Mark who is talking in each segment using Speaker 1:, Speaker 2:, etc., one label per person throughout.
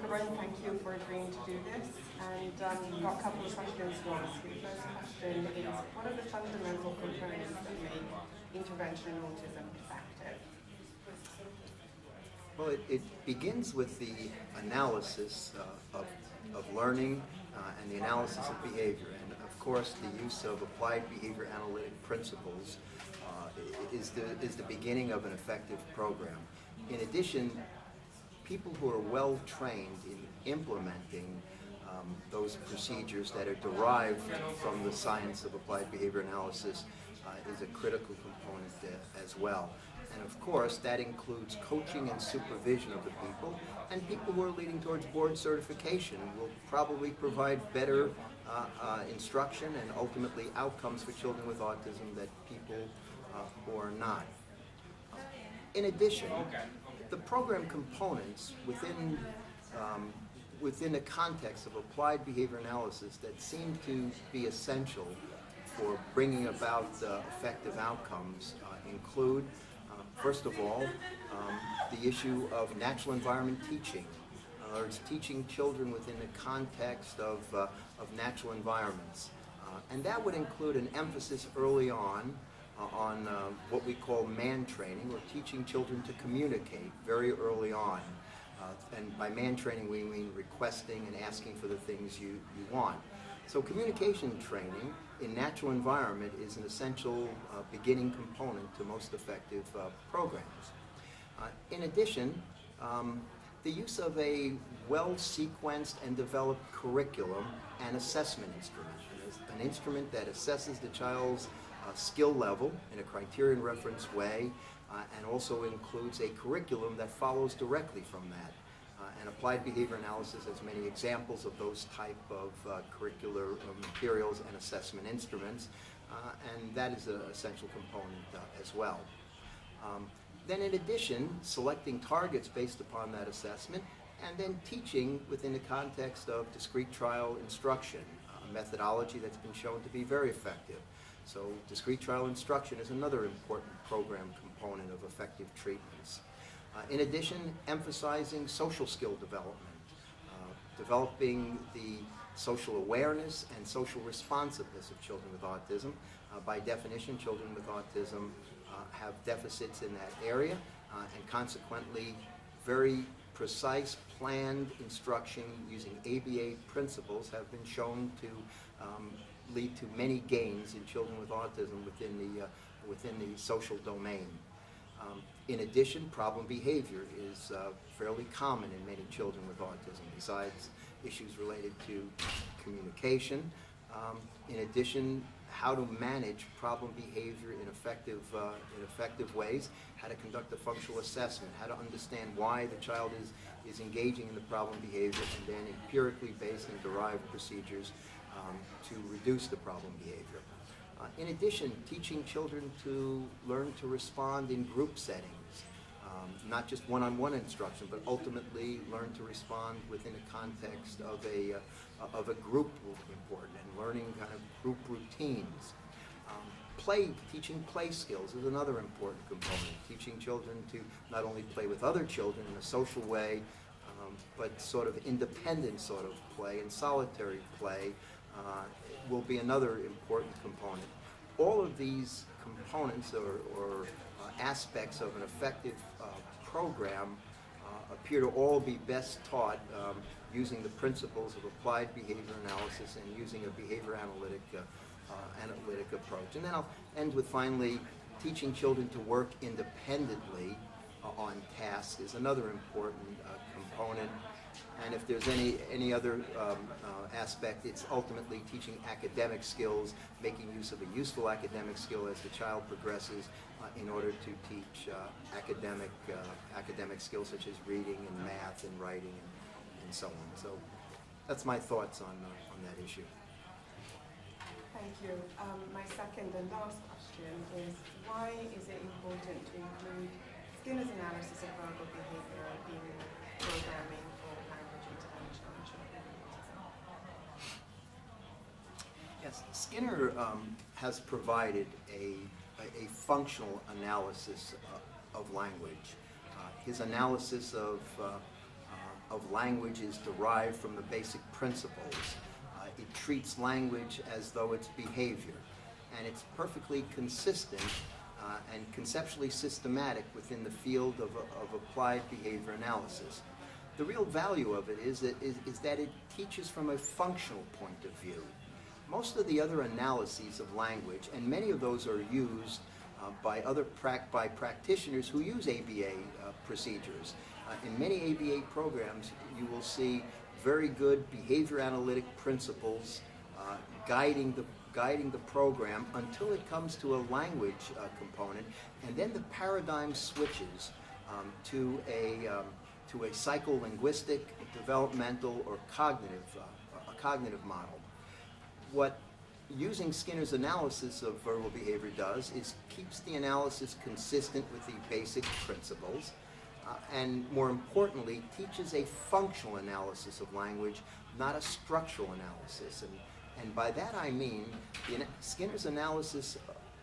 Speaker 1: Carbone, thank you for agreeing to do this. And we've got a couple of questions for us. The first question is, what are the fundamental components that make intervention in autism effective?
Speaker 2: Well, it begins with the analysis of learning and the analysis of behavior. And of course, the use of applied behavior analytic principles is the beginning of an effective program. In addition, people who are well trained in implementing those procedures that are derived from the science of applied behavior analysis is a critical component as well. And of course, that includes coaching and supervision of the people, and people who are leading towards board certification will probably provide better instruction and ultimately outcomes for children with autism than people who are not. In addition, the program components within the context of applied behavior analysis that seem to be essential for bringing about effective outcomes include, first of all, the issue of natural environment teaching. It's teaching children within the context of natural environments. And that would include an emphasis early on what we call man training, or teaching children to communicate very early on. And by man training, we mean requesting and asking for the things you want. So communication training in natural environment is an essential beginning component to most effective programs. In addition, the use of a well-sequenced and developed curriculum and assessment instrument. An instrument that assesses the child's skill level in a criterion reference way, and also includes a curriculum that follows directly from that. And applied behavior analysis has many examples of those type of curricular materials and assessment instruments, and that is an essential component as well. Then in addition, selecting targets based upon that assessment, and then teaching within the context of discrete trial instruction, a methodology that's been shown to be very effective. So discrete trial instruction is another important program component of effective treatments. In addition, emphasizing social skill development, developing the social awareness and social responsiveness of children with autism. By definition, children with autism have deficits in that area, and consequently, very precise, planned instruction using ABA principles have been shown to lead to many gains in children with autism within the social domain. In addition, problem behavior is fairly common in many children with autism, besides issues related to communication. In addition, how to manage problem behavior in effective ways, how to conduct a functional assessment, how to understand why the child is engaging in the problem behavior, and then empirically based and derived procedures to reduce the problem behavior. In addition, teaching children to learn to respond in group settings, not just one-on-one instruction, but ultimately learn to respond within the context of a group will be important, and learning kind of group routines. Teaching play skills is another important component. Teaching children to not only play with other children in a social way, but sort of independent sort of play and solitary play will be another important component. All of these components or aspects of an effective program appear to all be best taught using the principles of applied behavior analysis and using a behavior analytic approach. And then I'll end with finally teaching children to work independently on tasks is another important component. And if there's any other aspect, it's ultimately teaching academic skills, making use of a useful academic skill as the child progresses in order to teach academic skills such as reading and math and writing and so on. So that's my thoughts on that issue.
Speaker 1: Thank you. My second and last question is, why is it important to include Skinner's analysis of verbal behavior in programming for language intervention in children with autism?
Speaker 2: Yes, Skinner has provided a functional analysis of language. His analysis of of language is derived from the basic principles. It treats language as though it's behavior, and it's perfectly consistent and conceptually systematic within the field of applied behavior analysis. The real value of it is that it teaches from a functional point of view. Most of the other analyses of language, and many of those are used by practitioners who use ABA procedures. In many ABA programs, you will see very good behavior analytic principles guiding the program until it comes to a language component, and then the paradigm switches to a psycholinguistic, developmental, or cognitive model. What using Skinner's analysis of verbal behavior does is keeps the analysis consistent with the basic principles, and more importantly, teaches a functional analysis of language, not a structural analysis. And by that I mean, Skinner's analysis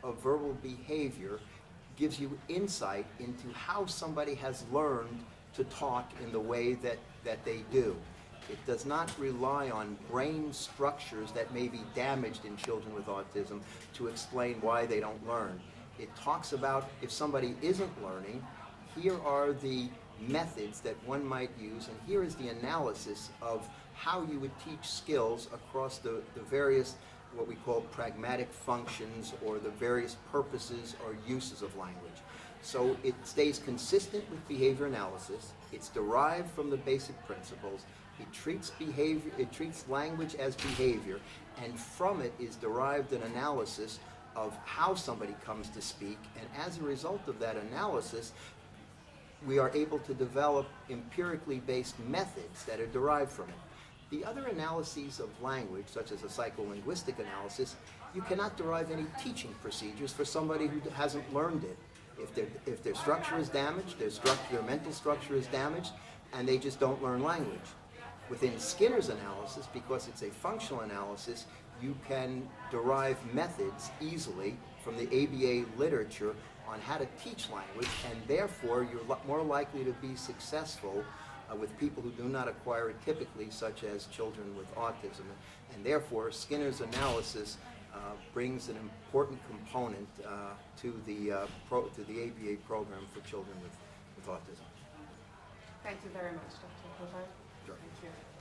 Speaker 2: of verbal behavior gives you insight into how somebody has learned to talk in the way that they do. It does not rely on brain structures that may be damaged in children with autism to explain why they don't learn. It talks about if somebody isn't learning, here are the methods that one might use, and here is the analysis of how you would teach skills across the various, what we call pragmatic functions, or the various purposes or uses of language. So it stays consistent with behavior analysis. It's derived from the basic principles. It treats language as behavior, and from it is derived an analysis of how somebody comes to speak, and as a result of that analysis, we are able to develop empirically based methods that are derived from it. The other analyses of language, such as a psycholinguistic analysis, you cannot derive any teaching procedures for somebody who hasn't learned it. If their structure is damaged, their mental structure is damaged, and they just don't learn language. Within Skinner's analysis, because it's a functional analysis, you can derive methods easily from the ABA literature on how to teach language, and therefore you're more likely to be successful with people who do not acquire it typically, such as children with autism. And therefore, Skinner's analysis brings an important component to the ABA program for children with autism.
Speaker 1: Thank you very much, Dr. Carbone.
Speaker 2: Sure.
Speaker 1: Thank you.